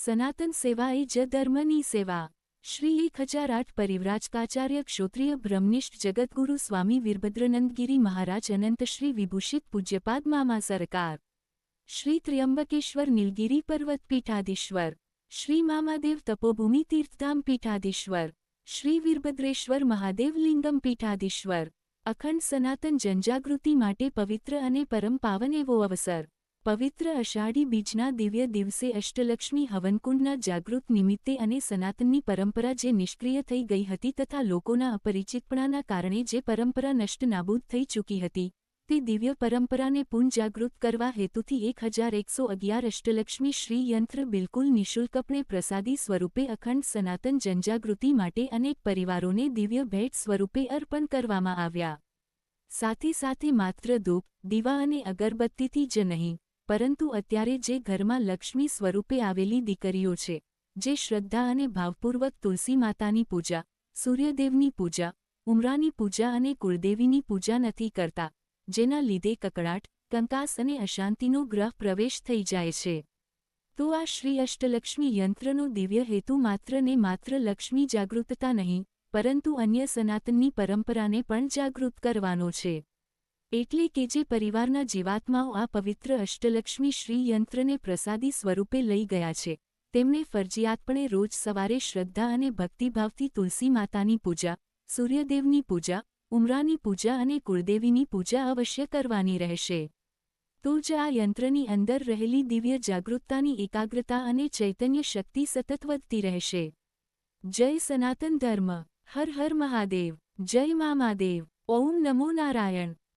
સનાતન સેવા એ જ ધર્મની સેવા. શ્રી 1008 પરિવ્રાજકાચાર્ય ક્ષોત્રિય બ્રહ્મનિષ્ઠ જગતગુરુ સ્વામી વીરભદ્રનંદગીરી મહારાજ અનંત શ્રી વિભૂષિત પૂજ્યપાદ મામા સરકાર શ્રી ત્ર્યંબકેશ્વર નીલગિરી પર્વત પીઠાધીશ્વર શ્રી મામાદેવ તપોભૂમિ તીર્થધામ પીઠાધીશ્વર શ્રી વીરભદ્રેશ્વર મહાદેવ લિંગમ પીઠાધીશ્વર અખંડ સનાતન જનજાગૃતિ માટે પવિત્ર અને પરમ પાવન એવો અવસર. પવિત્ર અષાઢી બીજના દિવ્ય દિવસે અષ્ટલક્ષ્મી હવનકુંડના જાગૃત નિમિત્તે અને સનાતનની પરંપરા જે નિષ્ક્રિય થઈ ગઈ હતી તથા લોકોના અપરિચિતપણાના કારણે જે પરંપરા નષ્ટ નાબૂદ થઈ ચૂકી હતી તે દિવ્ય પરંપરાને પુનઃજાગૃત કરવા હેતુથી 1111 અષ્ટલક્ષ્મી શ્રી યંત્ર બિલકુલ નિઃશુલ્કપણે પ્રસાદી સ્વરૂપે અખંડ સનાતન જનજાગૃતિ માટે અનેક પરિવારોને દિવ્ય ભેટ સ્વરૂપે અર્પણ કરવામાં આવ્યા. સાથે સાથે માત્ર ધૂપ, દીવા અને અગરબત્તીથી જ નહીં, પરંતુ અત્યારે જે ઘરમાં લક્ષ્મી સ્વરૂપે આવેલી દીકરીઓ છે, જે શ્રદ્ધા અને ભાવપૂર્વક તુલસી માતાની પૂજા, સૂર્યદેવની પૂજા, ઉમરાની પૂજા અને કુળદેવીની પૂજા નથી કરતા, જેના લીધે કકળાટ, કંકાસ અને અશાંતિનો ગ્રહ પ્રવેશ થઈ જાય છે. તો આ શ્રી અષ્ટલક્ષ્મી યંત્રનો દિવ્ય હેતુ માત્ર ને માત્ર લક્ષ્મી જાગૃતતા નહીં, પરંતુ અન્ય સનાતનની પરંપરાને પણ જાગૃત કરવાનો છે. એટલે કે જે પરિવારના જીવાત્માઓ આ પવિત્ર અષ્ટલક્ષ્મી શ્રી યંત્રને પ્રસાદી સ્વરૂપે લઈ ગયા છે, તેમને ફરજિયાતપણે રોજ સવારે શ્રદ્ધા અને ભક્તિભાવથી તુલસી માતાની પૂજા, સૂર્યદેવની પૂજા, ઉમરાની પૂજા અને કુળદેવીની પૂજા અવશ્ય કરવાની રહેશે. તો જ આ યંત્રની અંદર રહેલી દિવ્ય જાગૃતતાની એકાગ્રતા અને ચૈતન્ય શક્તિ સતત વધતી રહેશે. જય સનાતન ધર્મ. હર હર મહાદેવ. જય મામાદેવ. ઓમ નમો નારાયણ.